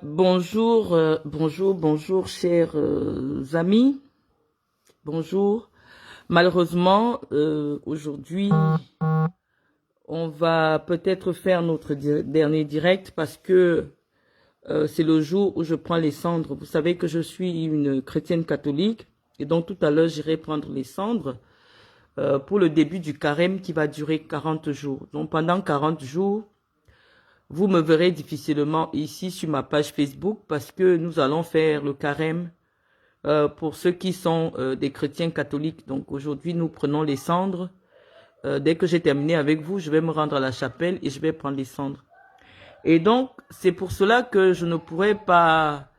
Bonjour, chers amis. Bonjour. Malheureusement, aujourd'hui, on va peut-être faire notre dernier direct parce que c'est le jour où je prends les cendres. Vous savez que je suis une chrétienne catholique et donc tout à l'heure, j'irai prendre les cendres pour le début du carême qui va durer 40 jours. Donc pendant 40 jours, vous me verrez difficilement ici sur ma page Facebook parce que nous allons faire le carême pour ceux qui sont des chrétiens catholiques. Donc aujourd'hui, nous prenons les cendres. Dès que j'ai terminé avec vous, je vais me rendre à la chapelle et je vais prendre les cendres. Et donc, c'est pour cela que je ne pourrai pas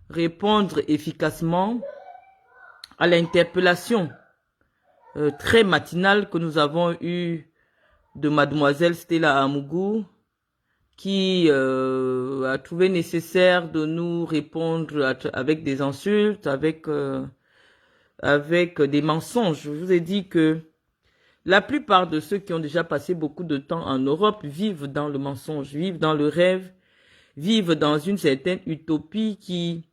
répondre efficacement à l'interpellation très matinale que nous avons eue de mademoiselle Stella Amougou, qui a trouvé nécessaire de nous répondre avec des insultes, avec des mensonges. Je vous ai dit que la plupart de ceux qui ont déjà passé beaucoup de temps en Europe vivent dans le mensonge, vivent dans le rêve, vivent dans une certaine utopie qui,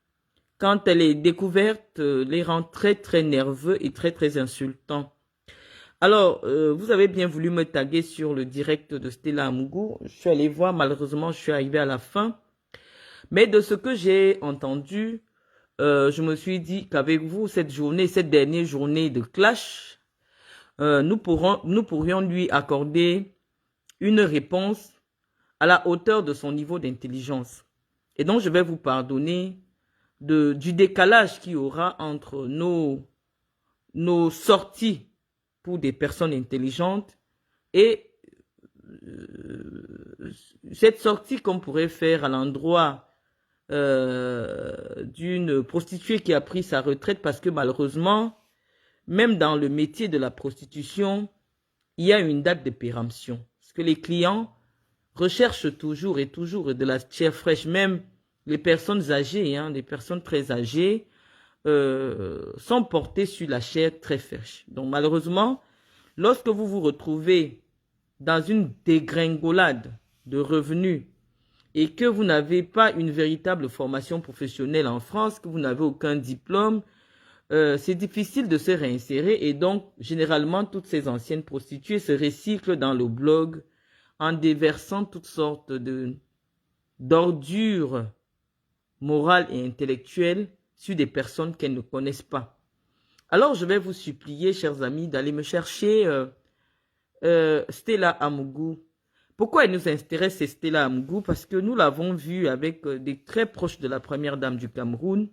quand elle est découverte, les rend très très nerveux et très très insultants. Alors, vous avez bien voulu me taguer sur le direct de Stella Amougou. Je suis allé voir, malheureusement, je suis arrivé à la fin. Mais de ce que j'ai entendu, je me suis dit qu'avec vous, cette dernière journée de clash, nous pourrions lui accorder une réponse à la hauteur de son niveau d'intelligence. Et donc, je vais vous pardonner du décalage qu'il y aura entre nos sorties pour des personnes intelligentes et cette sortie qu'on pourrait faire à l'endroit d'une prostituée qui a pris sa retraite parce que malheureusement, même dans le métier de la prostitution, il y a une date de péremption. Parce que les clients recherchent toujours de la chair fraîche. Même les personnes âgées, les personnes très âgées, sont portées sur la chair très fraîche. Donc malheureusement, lorsque vous vous retrouvez dans une dégringolade de revenus et que vous n'avez pas une véritable formation professionnelle en France, que vous n'avez aucun diplôme, c'est difficile de se réinsérer et donc, généralement, toutes ces anciennes prostituées se recyclent dans le blog en déversant toutes sortes d'ordures morales et intellectuelles sur des personnes qu'elles ne connaissent pas. Alors, je vais vous supplier, chers amis, d'aller me chercher Stella Amougou. Pourquoi elle nous intéresse, c'est Stella Amougou? Parce que nous l'avons vue avec des très proches de la première dame du Cameroun,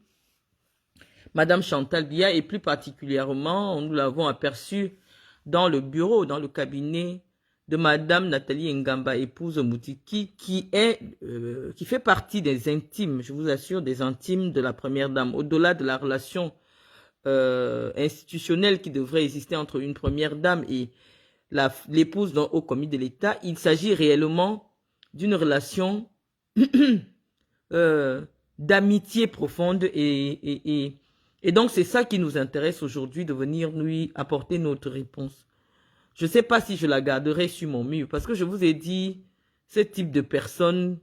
Madame Chantal Biya, et plus particulièrement, nous l'avons aperçue dans le bureau, dans le cabinet de Madame Nathalie Ngamba, épouse Moutiki, qui fait partie des intimes, je vous assure, des intimes de la première dame, au-delà de la relation institutionnelle qui devrait exister entre une première dame et l'épouse d'un haut commis de l'État. Il s'agit réellement d'une relation d'amitié profonde et donc c'est ça qui nous intéresse aujourd'hui, de venir lui apporter notre réponse. Je ne sais pas si je la garderai sur mon mur parce que je vous ai dit, ce type de personne,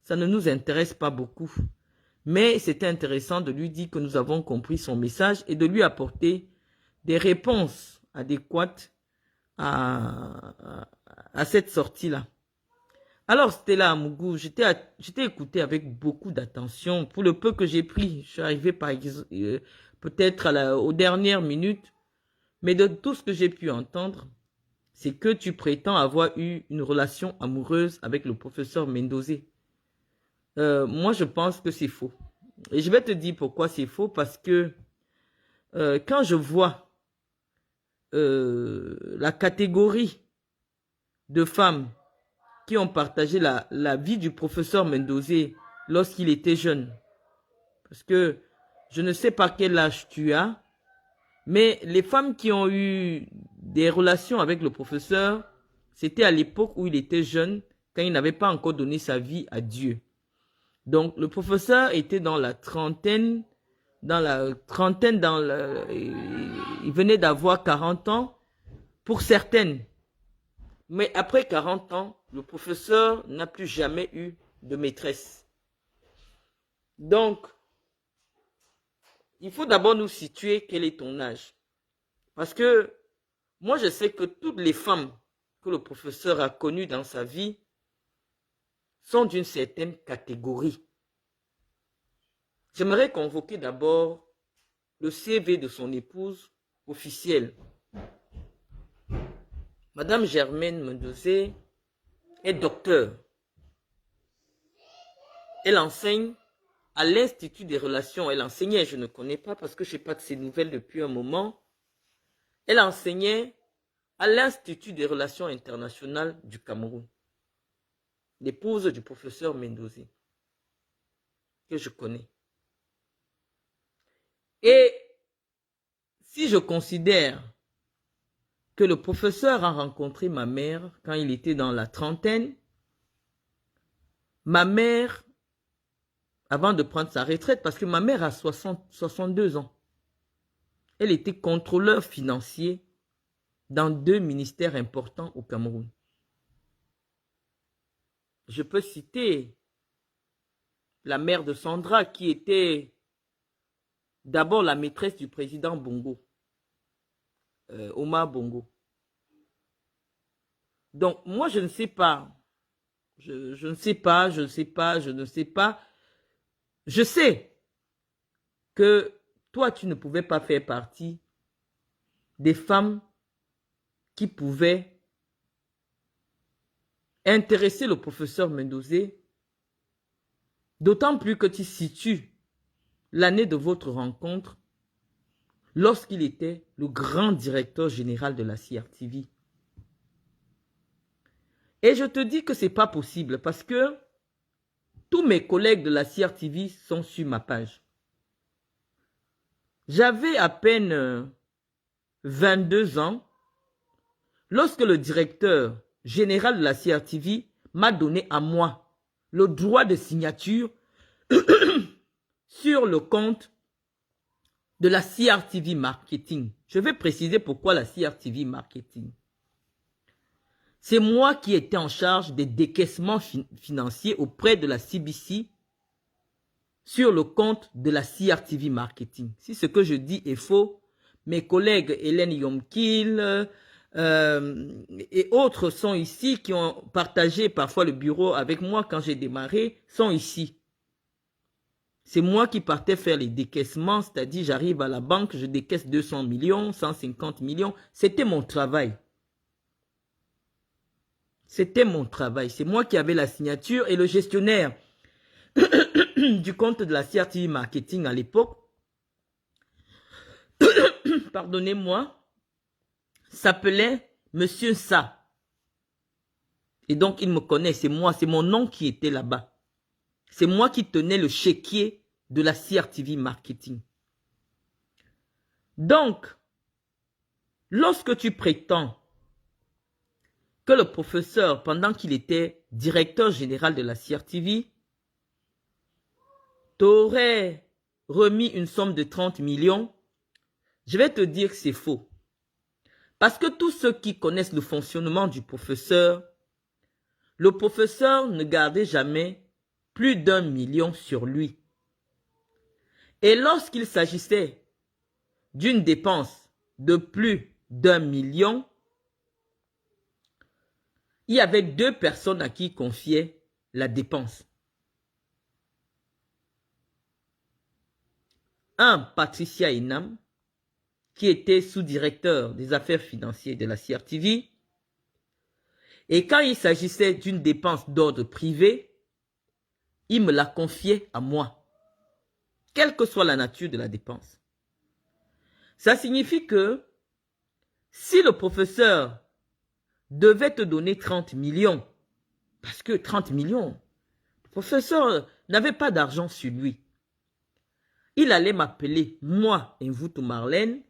ça ne nous intéresse pas beaucoup. Mais c'était intéressant de lui dire que nous avons compris son message et de lui apporter des réponses adéquates à cette sortie-là. Alors, Stella Amougou, je t'ai écouté avec beaucoup d'attention. Pour le peu que j'ai pris, je suis arrivé peut-être aux dernières minutes, mais de tout ce que j'ai pu entendre, c'est que tu prétends avoir eu une relation amoureuse avec le professeur Mendozé. Moi, je pense que c'est faux. Et je vais te dire pourquoi c'est faux, parce que quand je vois la catégorie de femmes qui ont partagé la vie du professeur Mendozé lorsqu'il était jeune, parce que je ne sais pas quel âge tu as, mais les femmes qui ont eu des relations avec le professeur, c'était à l'époque où il était jeune, quand il n'avait pas encore donné sa vie à Dieu. Donc, le professeur était dans la trentaine, il venait d'avoir 40 ans, pour certaines. Mais après 40 ans, le professeur n'a plus jamais eu de maîtresse. Donc, il faut d'abord nous situer quel est ton âge. Parce que moi, je sais que toutes les femmes que le professeur a connues dans sa vie sont d'une certaine catégorie. J'aimerais convoquer d'abord le CV de son épouse officielle. Madame Germaine Mendozé est docteur. Elle enseigne à l'Institut des relations. Elle enseignait, je ne connais pas parce que je n'ai pas de ses nouvelles depuis un moment. Elle enseignait à l'Institut des relations internationales du Cameroun. L'épouse du professeur Mendozé, que je connais. Et si je considère que le professeur a rencontré ma mère quand il était dans la trentaine, ma mère, avant de prendre sa retraite, parce que ma mère a 62 ans, elle était contrôleur financier dans 2 ministères importants au Cameroun. Je peux citer la mère de Sandra, qui était d'abord la maîtresse du président Bongo, Omar Bongo. Donc, moi, je ne sais pas. Je ne sais pas. Je sais que toi, tu ne pouvais pas faire partie des femmes qui pouvaient intéresser le professeur Mendozé, d'autant plus que tu situes l'année de votre rencontre lorsqu'il était le grand directeur général de la CRTV. Et je te dis que ce n'est pas possible parce que tous mes collègues de la CRTV sont sur ma page. J'avais à peine 22 ans lorsque le directeur général de la CRTV m'a donné à moi le droit de signature sur le compte de la CRTV Marketing. Je vais préciser pourquoi la CRTV Marketing. C'est moi qui étais en charge des décaissements financiers auprès de la CBC sur le compte de la CRTV Marketing. Si ce que je dis est faux, mes collègues Hélène Yomkil et autres sont ici, qui ont partagé parfois le bureau avec moi quand j'ai démarré, sont ici. C'est moi qui partais faire les décaissements, c'est-à-dire j'arrive à la banque, je décaisse 200 millions, 150 millions. C'était mon travail. C'était mon travail. C'est moi qui avais la signature et le gestionnaire du compte de la CRTV Marketing à l'époque, pardonnez-moi, s'appelait Monsieur Sa. Et donc, il me connaît, c'est moi, c'est mon nom qui était là-bas. C'est moi qui tenais le chéquier de la CRTV Marketing. Donc, lorsque tu prétends que le professeur, pendant qu'il était directeur général de la CRTV, t'aurait remis une somme de 30 millions, je vais te dire que c'est faux. Parce que tous ceux qui connaissent le fonctionnement du professeur, le professeur ne gardait jamais plus d'1 million sur lui. Et lorsqu'il s'agissait d'une dépense de plus d'1 million, il y avait 2 personnes à qui il confiait la dépense. Un, Patricia Inam, qui était sous-directeur des affaires financières de la CRTV. Et quand il s'agissait d'une dépense d'ordre privé, il me la confiait à moi, quelle que soit la nature de la dépense. Ça signifie que si le professeur devait te donner 30 millions, parce que 30 millions, le professeur n'avait pas d'argent sur lui, il allait m'appeler, moi, Mvutu Marlène,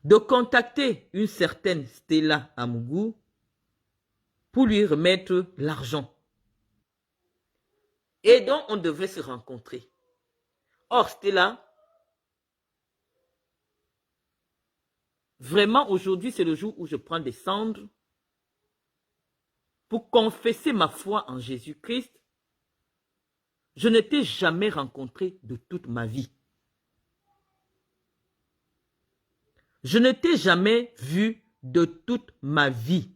de contacter une certaine Stella Amougou pour lui remettre l'argent. Et donc, on devait se rencontrer. Or, Stella, vraiment, aujourd'hui, c'est le jour où je prends des cendres pour confesser ma foi en Jésus-Christ. Je ne t'ai jamais rencontré de toute ma vie. Je ne t'ai jamais vu de toute ma vie.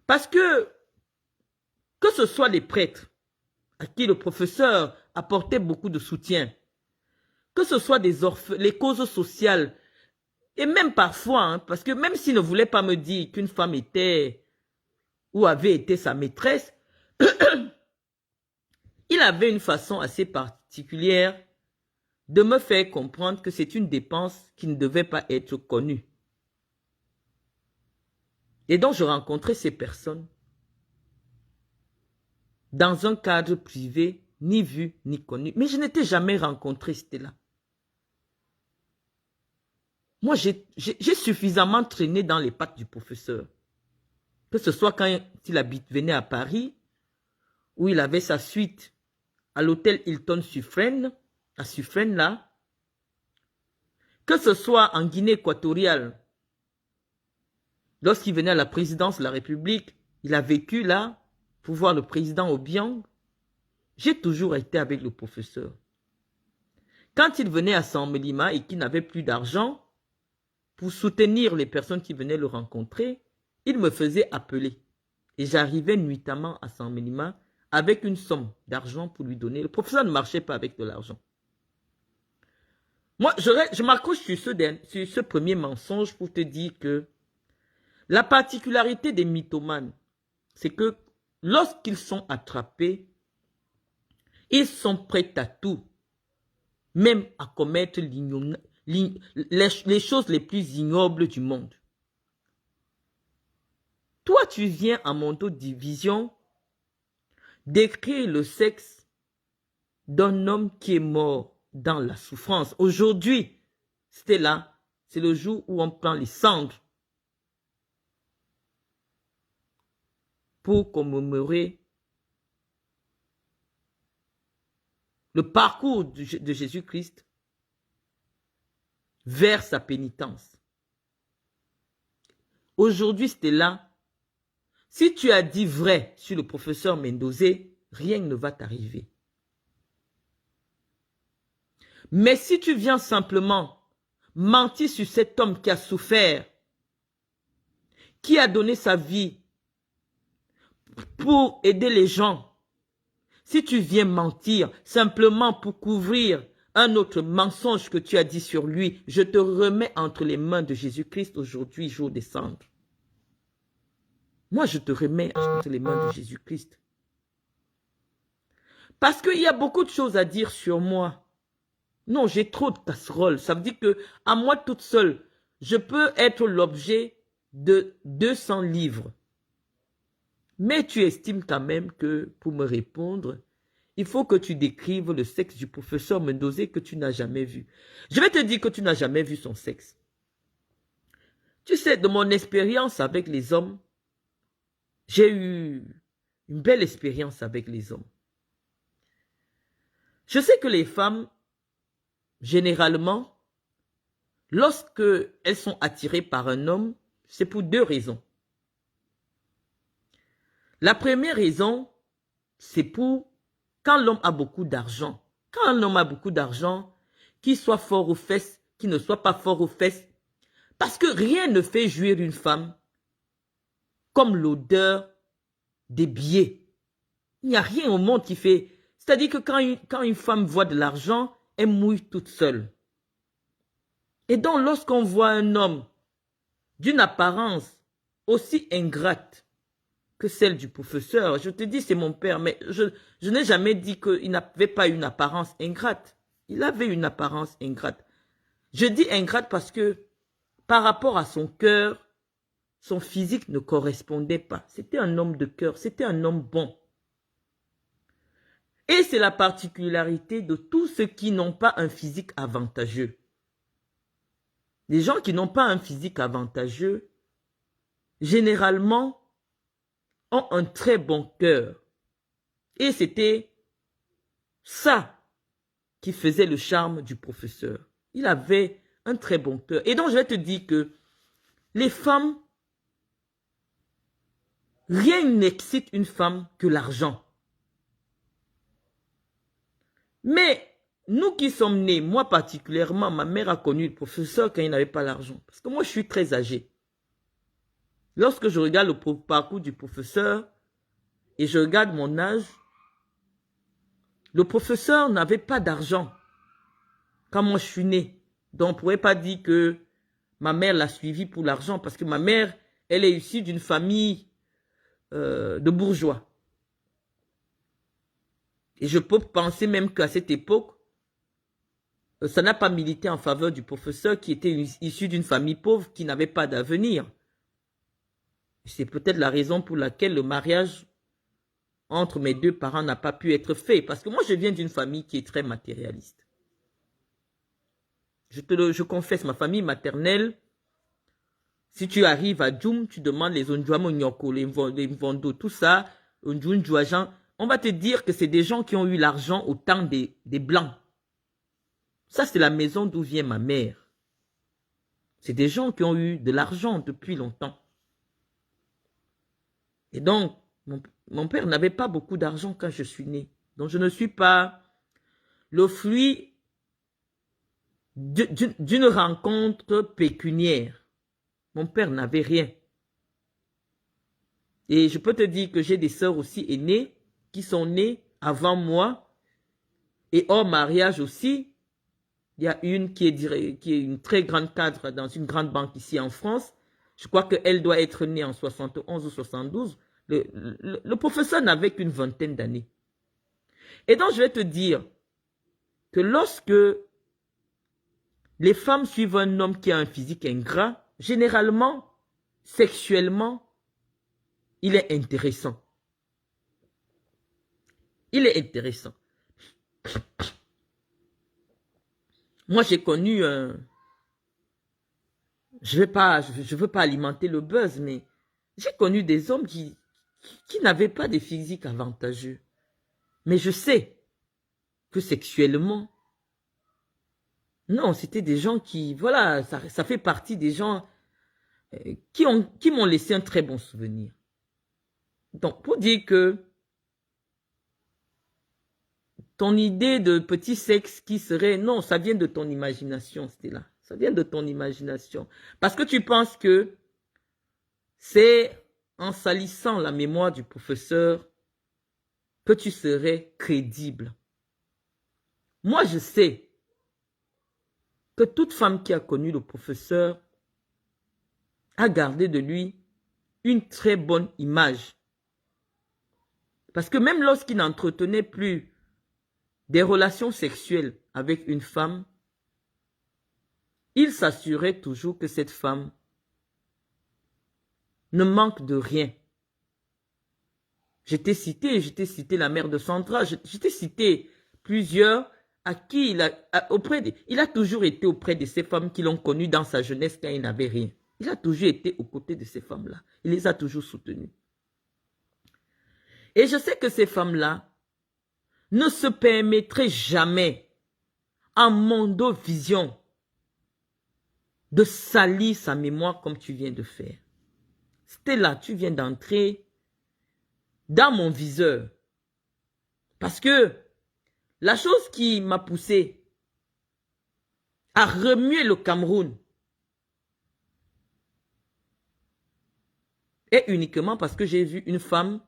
Parce que ce soit les prêtres, à qui le professeur apportait beaucoup de soutien, que ce soit les causes sociales, et même parfois, hein, parce que même s'il ne voulait pas me dire qu'une femme était ou avait été sa maîtresse, il avait une façon assez particulière de me faire comprendre que c'est une dépense qui ne devait pas être connue. Et donc, je rencontrais ces personnes dans un cadre privé, ni vu, ni connu. Mais je n'étais jamais rencontré Stella. Moi, j'ai suffisamment traîné dans les pattes du professeur. Que ce soit quand il venait à Paris, où il avait sa suite à l'hôtel Hilton Suffren, à Suffren là. Que ce soit en Guinée équatoriale, lorsqu'il venait à la présidence de la République, il a vécu là, pour voir le président Obiang. J'ai toujours été avec le professeur. Quand il venait à San Melima et qu'il n'avait plus d'argent, pour soutenir les personnes qui venaient le rencontrer, il me faisait appeler. Et j'arrivais nuitamment à San Melima avec une somme d'argent pour lui donner. Le professeur ne marchait pas avec de l'argent. Moi, je m'accroche sur ce premier mensonge pour te dire que la particularité des mythomanes, c'est que lorsqu'ils sont attrapés, ils sont prêts à tout, même à commettre les choses les plus ignobles du monde. Toi, tu viens à mon division décrire le sexe d'un homme qui est mort dans la souffrance. Aujourd'hui, c'était là, c'est le jour où on prend les cendres pour commémorer le parcours de Jésus-Christ vers sa pénitence. Aujourd'hui, c'était là. Si tu as dit vrai sur le professeur Mendozé, rien ne va t'arriver. Mais si tu viens simplement mentir sur cet homme qui a souffert, qui a donné sa vie pour aider les gens, si tu viens mentir simplement pour couvrir un autre mensonge que tu as dit sur lui, je te remets entre les mains de Jésus-Christ aujourd'hui, jour des cendres. Moi, je te remets entre les mains de Jésus-Christ. Parce qu'il y a beaucoup de choses à dire sur moi. Non, j'ai trop de casseroles. Ça veut dire que à moi toute seule, je peux être l'objet de 200 livres. Mais tu estimes quand même que pour me répondre, il faut que tu décrives le sexe du professeur Mendozé que tu n'as jamais vu. Je vais te dire que tu n'as jamais vu son sexe. Tu sais, de mon expérience avec les hommes, j'ai eu une belle expérience avec les hommes. Je sais que les femmes, généralement, lorsque elles sont attirées par un homme, c'est pour 2 raisons. La première raison, c'est pour quand l'homme a beaucoup d'argent. Quand un homme a beaucoup d'argent, qu'il soit fort aux fesses, qu'il ne soit pas fort aux fesses, parce que rien ne fait jouir une femme comme l'odeur des billets. Il n'y a rien au monde qui fait... C'est-à-dire que quand une femme voit de l'argent, elle mouille toute seule. Et donc, lorsqu'on voit un homme d'une apparence aussi ingrate que celle du professeur, je te dis, c'est mon père, mais je n'ai jamais dit qu'il n'avait pas une apparence ingrate. Il avait une apparence ingrate. Je dis ingrate parce que par rapport à son cœur, son physique ne correspondait pas. C'était un homme de cœur, c'était un homme bon. Et c'est la particularité de tous ceux qui n'ont pas un physique avantageux. Les gens qui n'ont pas un physique avantageux, généralement, ont un très bon cœur. Et c'était ça qui faisait le charme du professeur. Il avait un très bon cœur. Et donc, je vais te dire que les femmes, rien n'excite une femme que l'argent. Mais nous qui sommes nés, moi particulièrement, ma mère a connu le professeur quand il n'avait pas l'argent. Parce que moi, je suis très âgé. Lorsque je regarde le parcours du professeur et je regarde mon âge, le professeur n'avait pas d'argent quand moi je suis né. Donc on ne pourrait pas dire que ma mère l'a suivi pour l'argent parce que ma mère, elle est issue d'une famille de bourgeois. Et je peux penser même qu'à cette époque, ça n'a pas milité en faveur du professeur qui était issu d'une famille pauvre qui n'avait pas d'avenir. C'est peut-être la raison pour laquelle le mariage entre mes deux parents n'a pas pu être fait. Parce que moi, je viens d'une famille qui est très matérialiste. Je confesse, ma famille maternelle, si tu arrives à Djoum, tu demandes les Ondjouamo Nyoko, les Mvondo, tout ça, Ondjounjouajan, on va te dire que c'est des gens qui ont eu l'argent au temps des Blancs. Ça, c'est la maison d'où vient ma mère. C'est des gens qui ont eu de l'argent depuis longtemps. Et donc, mon père n'avait pas beaucoup d'argent quand je suis né. Donc, je ne suis pas le fruit d'une rencontre pécuniaire. Mon père n'avait rien. Et je peux te dire que j'ai des sœurs aussi aînées qui sont nées avant moi. Et hors mariage aussi, il y a une qui est une très grande cadre dans une grande banque ici en France. Je crois qu'elle doit être née en 71 ou 72. Le professeur n'avait qu'une vingtaine d'années. Et donc, je vais te dire que lorsque les femmes suivent un homme qui a un physique ingrat, généralement, sexuellement, il est intéressant. Il est intéressant. Moi, j'ai connu je veux pas alimenter le buzz, mais j'ai connu des hommes qui n'avaient pas de physique avantageux. Mais je sais que sexuellement, non, c'était des gens qui, voilà, ça fait partie des gens qui m'ont laissé un très bon souvenir. Donc, pour dire que ton idée de petit sexe qui serait, non, ça vient de ton imagination, c'était là. Ça vient de ton imagination. Parce que tu penses que c'est en salissant la mémoire du professeur que tu serais crédible. Moi, je sais que toute femme qui a connu le professeur a gardé de lui une très bonne image. Parce que même lorsqu'il n'entretenait plus des relations sexuelles avec une femme, il s'assurait toujours que cette femme ne manque de rien. Je t'ai cité la mère de Sandra, je t'ai cité plusieurs à qui il a toujours été auprès de ces femmes qui l'ont connu dans sa jeunesse quand il n'avait rien. Il a toujours été aux côtés de ces femmes-là. Il les a toujours soutenues. Et je sais que ces femmes-là ne se permettraient jamais, en mondovision, de salir sa mémoire comme tu viens de faire. C'était là, tu viens d'entrer dans mon viseur. Parce que la chose qui m'a poussé à remuer le Cameroun est uniquement parce que j'ai vu une femme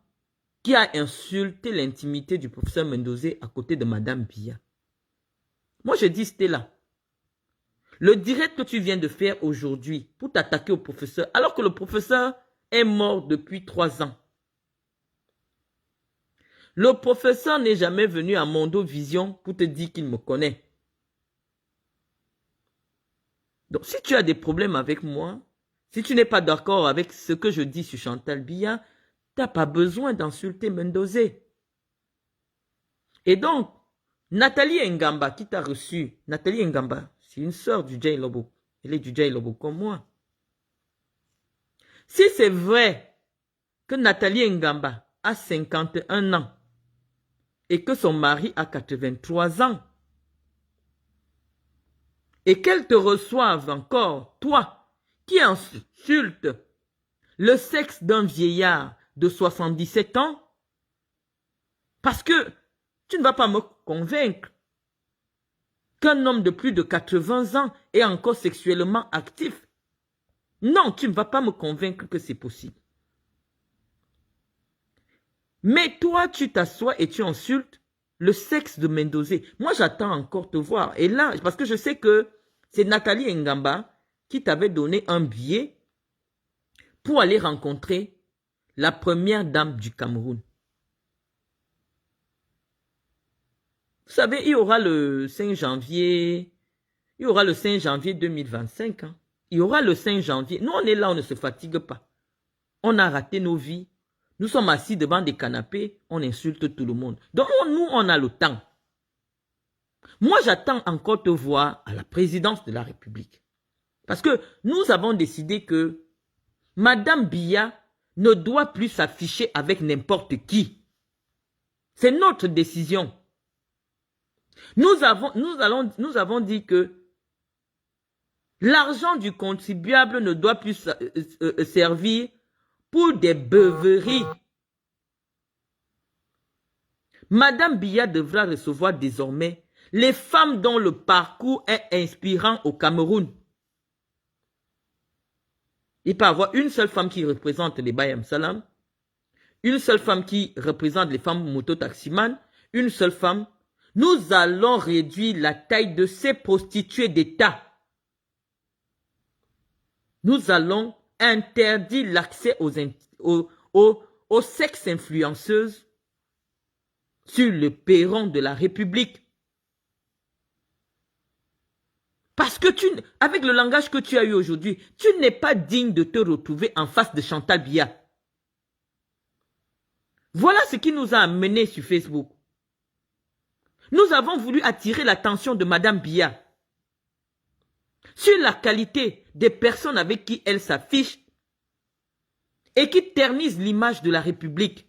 qui a insulté l'intimité du professeur Mendozé à côté de Madame Biya. Moi, je dis, Stella, le direct que tu viens de faire aujourd'hui pour t'attaquer au professeur, alors que le professeur est mort depuis 3 ans. Le professeur n'est jamais venu à Mondovision pour te dire qu'il me connaît. Donc, si tu as des problèmes avec moi, si tu n'es pas d'accord avec ce que je dis sur Chantal Biya, tu n'as pas besoin d'insulter Mendozé. Et donc, Nathalie Ngamba qui t'a reçu, Nathalie Ngamba, c'est une sœur du Jay Lobo. Elle est du Jay Lobo comme moi. Si c'est vrai que Nathalie Ngamba a 51 ans et que son mari a 83 ans et qu'elle te reçoive encore, toi, qui insulte le sexe d'un vieillard de 77 ans, parce que tu ne vas pas me convaincre qu'un homme de plus de 80 ans est encore sexuellement actif. Non, tu ne vas pas me convaincre que c'est possible. Mais toi, tu t'assois et tu insultes le sexe de Mendozé. Moi, j'attends encore te voir. Et là, parce que je sais que c'est Nathalie Ngamba qui t'avait donné un billet pour aller rencontrer la première dame du Cameroun. Vous savez, il y aura le 5 janvier, 2025. Hein. Il y aura le 5 janvier. Nous, on est là, on ne se fatigue pas. On a raté nos vies. Nous sommes assis devant des canapés, on insulte tout le monde. Donc, nous, on a le temps. Moi, j'attends encore te voir à la présidence de la République. Parce que nous avons décidé que Madame Biya ne doit plus s'afficher avec n'importe qui. C'est notre décision. Nous avons dit que l'argent du contribuable ne doit plus servir pour des beuveries. Madame Biya devra recevoir désormais les femmes dont le parcours est inspirant au Cameroun. Il peut y avoir une seule femme qui représente les Bayam Salam, une seule femme qui représente les femmes mototaximan, une seule femme. Nous allons réduire la taille de ces prostituées d'État. Nous allons interdire l'accès aux sex-influenceuses sur le perron de la République. Parce que avec le langage que tu as eu aujourd'hui, tu n'es pas digne de te retrouver en face de Chantal Biya. Voilà ce qui nous a amenés sur Facebook. Nous avons voulu attirer l'attention de Madame Biya sur la qualité des personnes avec qui elle s'affiche et qui ternissent l'image de la République.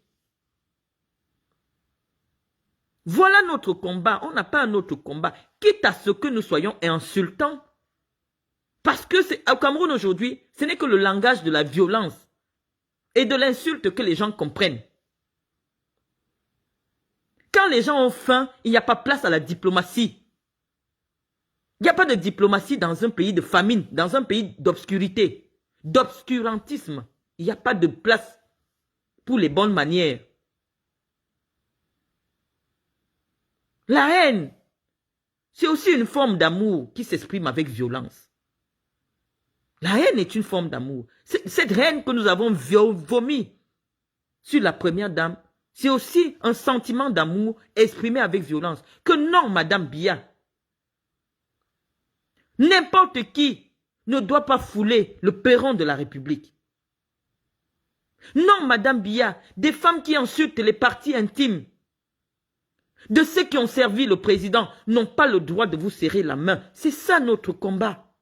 Voilà notre combat. On n'a pas un autre combat. Quitte à ce que nous soyons insultants. Parce que au Cameroun aujourd'hui, ce n'est que le langage de la violence et de l'insulte que les gens comprennent. Quand les gens ont faim, il n'y a pas place à la diplomatie. Il n'y a pas de diplomatie dans un pays de famine, dans un pays d'obscurité, d'obscurantisme. Il n'y a pas de place pour les bonnes manières. La haine, c'est aussi une forme d'amour qui s'exprime avec violence. La haine est une forme d'amour. Cette haine que nous avons vomi sur la première dame, c'est aussi un sentiment d'amour exprimé avec violence. Que non, Madame Biya. N'importe qui ne doit pas fouler le perron de la République. Non, Madame Biya, des femmes qui insultent les parties intimes de ceux qui ont servi le président n'ont pas le droit de vous serrer la main. C'est ça notre combat.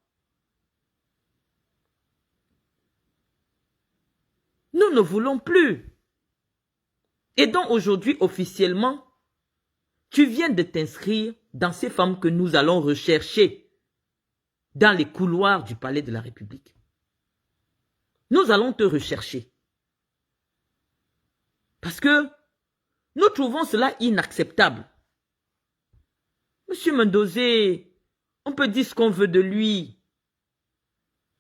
Nous ne voulons plus. Et donc aujourd'hui, officiellement, tu viens de t'inscrire dans ces femmes que nous allons rechercher dans les couloirs du palais de la République. Nous allons te rechercher. Parce que nous trouvons cela inacceptable. Monsieur Mendozé, on peut dire ce qu'on veut de lui.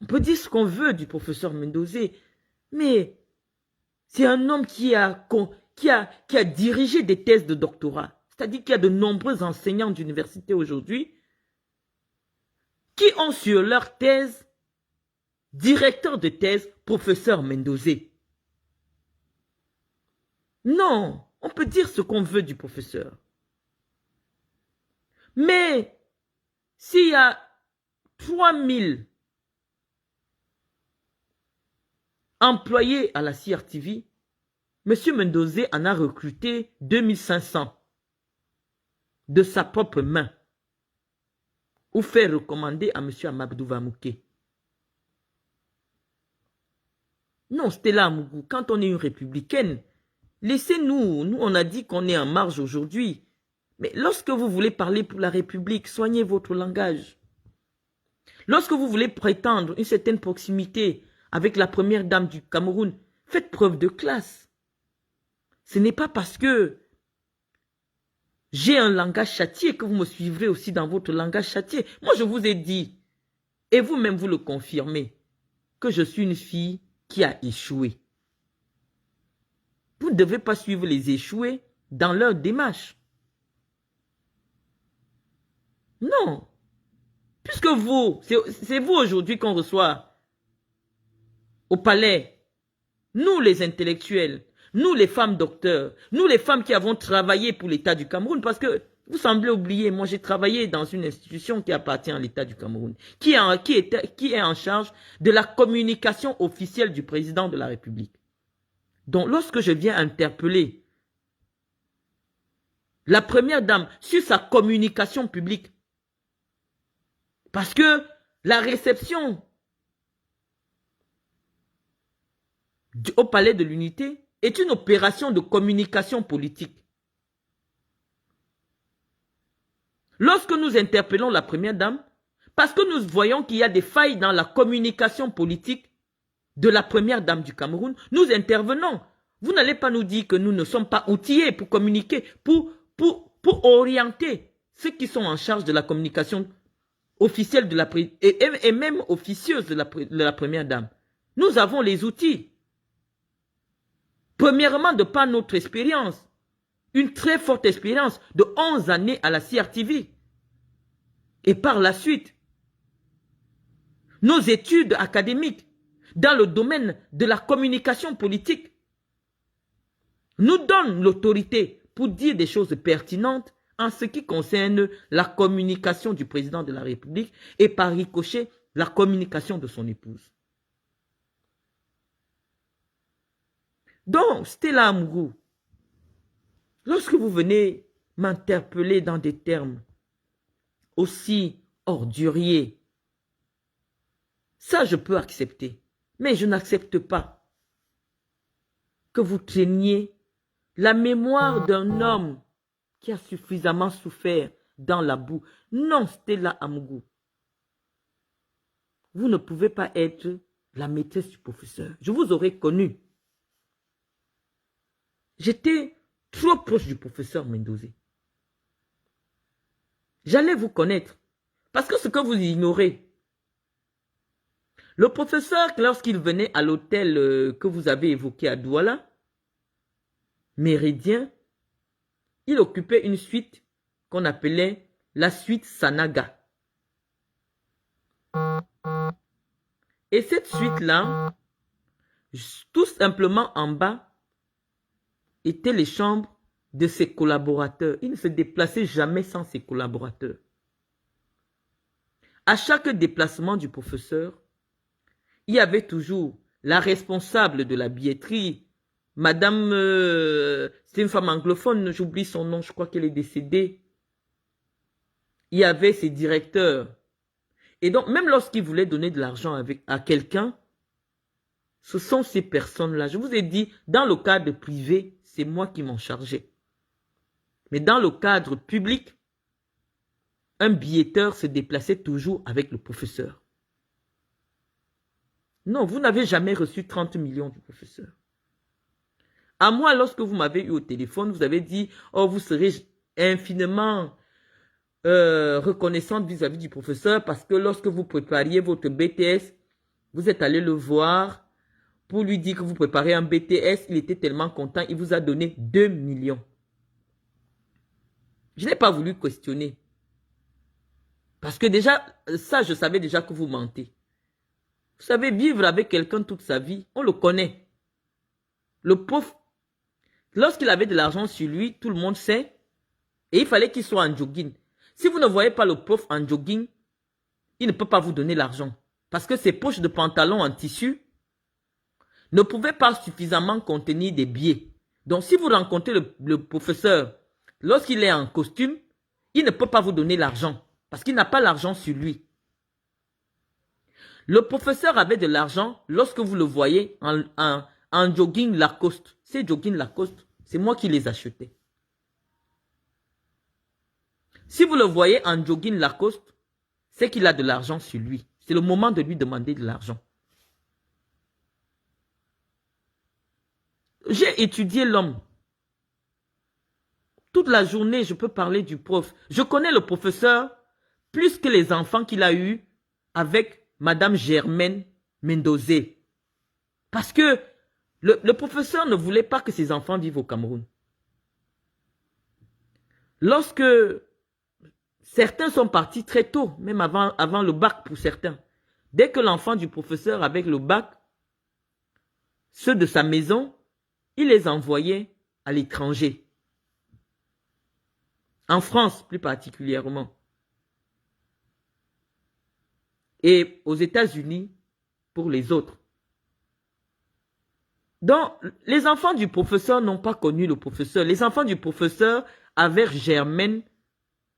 On peut dire ce qu'on veut du professeur Mendozé. Mais c'est un homme qui a dirigé des thèses de doctorat. C'est-à-dire qu'il y a de nombreux enseignants d'université aujourd'hui qui ont sur leur thèse directeur de thèse, professeur Mendozé. Non, on peut dire ce qu'on veut du professeur. Mais s'il y a 3000 employés à la CRTV, M. Mendozé en a recruté 2500 de sa propre main ou fait recommander à M. Amadou Vamouké. Non, Stella Amougou, quand on est une républicaine, laissez-nous, nous on a dit qu'on est en marge aujourd'hui. Mais lorsque vous voulez parler pour la République, soignez votre langage. Lorsque vous voulez prétendre une certaine proximité avec la première dame du Cameroun, faites preuve de classe. Ce n'est pas parce que J'ai un langage châtié que vous me suivrez aussi dans votre langage châtié. Moi, je vous ai dit, et vous-même vous le confirmez, que je suis une fille qui a échoué. Vous ne devez pas suivre les échoués dans leur démarche. Non. Puisque vous, c'est vous aujourd'hui qu'on reçoit au palais. Nous les intellectuels, nous les femmes docteurs, nous les femmes qui avons travaillé pour l'État du Cameroun, parce que vous semblez oublier, moi j'ai travaillé dans une institution qui appartient à l'État du Cameroun, qui est en charge de la communication officielle du président de la République. Donc lorsque je viens interpeller la première dame sur sa communication publique, parce que la réception au Palais de l'Unité est une opération de communication politique. Lorsque nous interpellons la première dame, parce que nous voyons qu'il y a des failles dans la communication politique de la première dame du Cameroun, nous intervenons. Vous n'allez pas nous dire que nous ne sommes pas outillés pour communiquer, pour orienter ceux qui sont en charge de la communication officielle de et même officieuse de la première dame. Nous avons les outils. Premièrement, de par notre expérience, une très forte expérience de 11 années à la CRTV. Et par la suite, nos études académiques dans le domaine de la communication politique nous donnent l'autorité pour dire des choses pertinentes en ce qui concerne la communication du président de la République et par ricochet, la communication de son épouse. Donc, Stella Amougou, lorsque vous venez m'interpeller dans des termes aussi orduriers, ça je peux accepter. Mais je n'accepte pas que vous traîniez la mémoire d'un homme qui a suffisamment souffert dans la boue. Non, Stella Amougou, vous ne pouvez pas être la maîtresse du professeur. Je vous aurais connu. J'étais trop proche du professeur Mendozé. J'allais vous connaître. Parce que ce que vous ignorez, le professeur, lorsqu'il venait à l'hôtel que vous avez évoqué à Douala, Méridien, il occupait une suite qu'on appelait la suite Sanaga. Et cette suite-là, tout simplement en bas, étaient les chambres de ses collaborateurs. Il ne se déplaçait jamais sans ses collaborateurs. À chaque déplacement du professeur, il y avait toujours la responsable de la billetterie, Madame, c'est une femme anglophone, j'oublie son nom, je crois qu'elle est décédée. Il y avait ses directeurs. Et donc, même lorsqu'il voulait donner de l'argent à quelqu'un, ce sont ces personnes-là. Je vous ai dit, dans le cadre privé, c'est moi qui m'en chargeais. Mais dans le cadre public, un billetteur se déplaçait toujours avec le professeur. Non, vous n'avez jamais reçu 30 millions du professeur. À moi, lorsque vous m'avez eu au téléphone, vous avez dit, oh, vous serez infiniment reconnaissante vis-à-vis du professeur parce que lorsque vous prépariez votre BTS, vous êtes allé le voir pour lui dire que vous préparez un BTS. Il était tellement content, il vous a donné 2 millions. Je n'ai pas voulu questionner. Parce que déjà, ça, je savais déjà que vous mentez. Vous savez, vivre avec quelqu'un toute sa vie, on le connaît. Le pauvre, lorsqu'il avait de l'argent sur lui, tout le monde sait, et il fallait qu'il soit en jogging. Si vous ne voyez pas le pauvre en jogging, il ne peut pas vous donner l'argent. Parce que ses poches de pantalon en tissu ne pouvaient pas suffisamment contenir des billets. Donc si vous rencontrez le professeur, lorsqu'il est en costume, il ne peut pas vous donner l'argent. Parce qu'il n'a pas l'argent sur lui. Le professeur avait de l'argent lorsque vous le voyez en jogging Lacoste. Ces jogging Lacoste, c'est moi qui les achetais. Si vous le voyez en jogging Lacoste, c'est qu'il a de l'argent sur lui. C'est le moment de lui demander de l'argent. J'ai étudié l'homme. toute la journée, je peux parler du prof. Je connais le professeur plus que les enfants qu'il a eus avec Madame Germaine Mendozé. Parce que le professeur ne voulait pas que ses enfants vivent au Cameroun. Lorsque certains sont partis très tôt, même avant le bac pour certains, dès que l'enfant du professeur avec le bac, ceux de sa maison, il les envoyait à l'étranger. En France, plus particulièrement. Et aux États-Unis, pour les autres. Donc, les enfants du professeur n'ont pas connu le professeur. Les enfants du professeur, avec Germaine,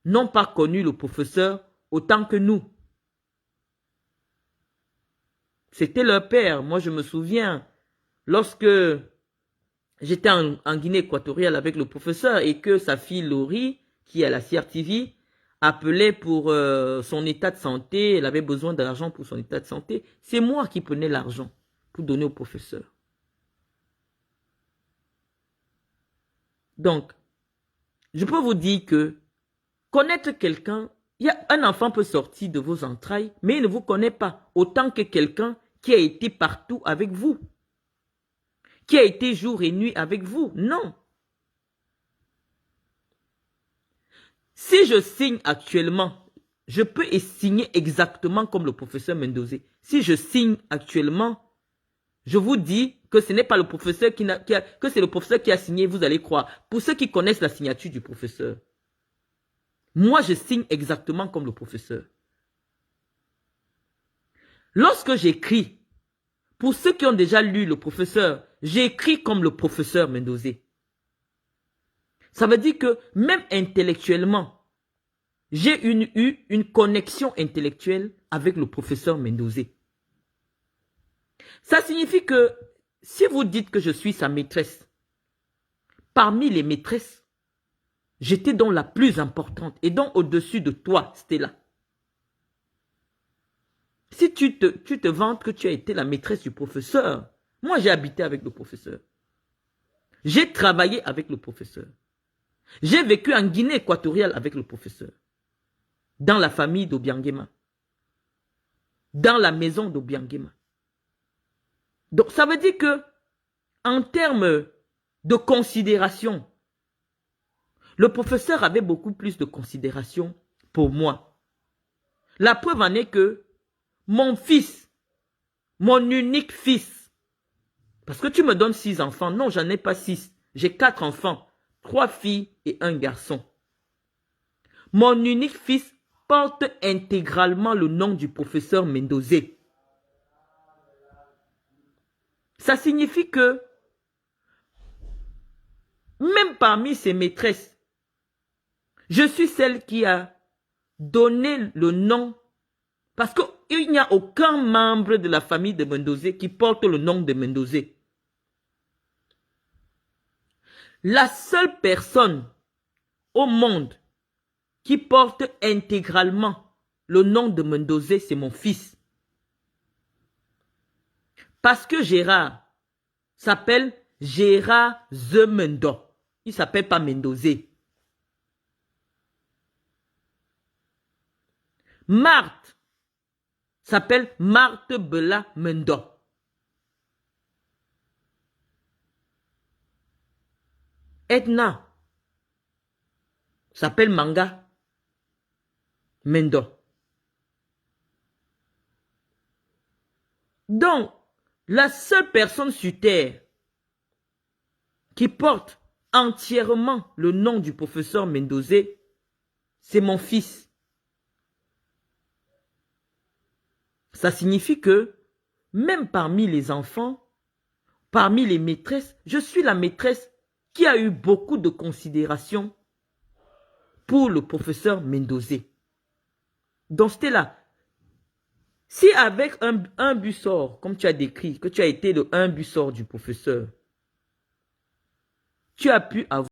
n'ont pas connu le professeur autant que nous. C'était leur père. Moi, je me souviens, lorsque j'étais en Guinée équatoriale avec le professeur et que sa fille Laurie, qui est à la CRTV, appelait pour son état de santé, elle avait besoin d'argent pour son état de santé, c'est moi qui prenais l'argent pour donner au professeur. Donc, je peux vous dire que connaître quelqu'un, un enfant peut sortir de vos entrailles, mais il ne vous connaît pas autant que quelqu'un qui a été partout avec vous, qui a été jour et nuit avec vous. Non. Si je signe actuellement, je peux signer exactement comme le professeur Mendozé. Si je signe actuellement, je vous dis que ce n'est pas le professeur que c'est le professeur qui a signé, vous allez croire. Pour ceux qui connaissent la signature du professeur, moi je signe exactement comme le professeur. Lorsque j'écris, pour ceux qui ont déjà lu le professeur, j'écris comme le professeur Mendozé. Ça veut dire que même intellectuellement, j'ai eu une connexion intellectuelle avec le professeur Mendozé. Ça signifie que si vous dites que je suis sa maîtresse, parmi les maîtresses, j'étais donc la plus importante et donc au-dessus de toi, Stella. Si tu te vantes que tu as été la maîtresse du professeur, moi j'ai habité avec le professeur. J'ai travaillé avec le professeur. J'ai vécu en Guinée équatoriale avec le professeur. Dans la famille d'Obiangema. Dans la maison d'Obiangema. Donc ça veut dire que en termes de considération, le professeur avait beaucoup plus de considération pour moi. La preuve en est que mon fils, mon unique fils, parce que tu me donnes 6 enfants, non, j'en ai pas 6, j'ai 4 enfants, 3 filles et 1 garçon. Mon unique fils porte intégralement le nom du professeur Mendozé. Ça signifie que même parmi ses maîtresses, je suis celle qui a donné le nom, parce qu'il n'y a aucun membre de la famille de Mendozé qui porte le nom de Mendozé. La seule personne au monde qui porte intégralement le nom de Mendozé, c'est mon fils. Parce que Gérard s'appelle Gérard Zemendo. Il ne s'appelle pas Mendozé. Marthe s'appelle Marthe Bella Mendo. Edna s'appelle Manga Mendo. Donc, la seule personne sur terre qui porte entièrement le nom du professeur Mendozé, c'est mon fils. Ça signifie que même parmi les enfants, parmi les maîtresses, je suis la maîtresse qui a eu beaucoup de considération pour le professeur Mendozé. Donc c'était là. Si avec un bussort, comme tu as décrit, que tu as été le un bussort du professeur, tu as pu avoir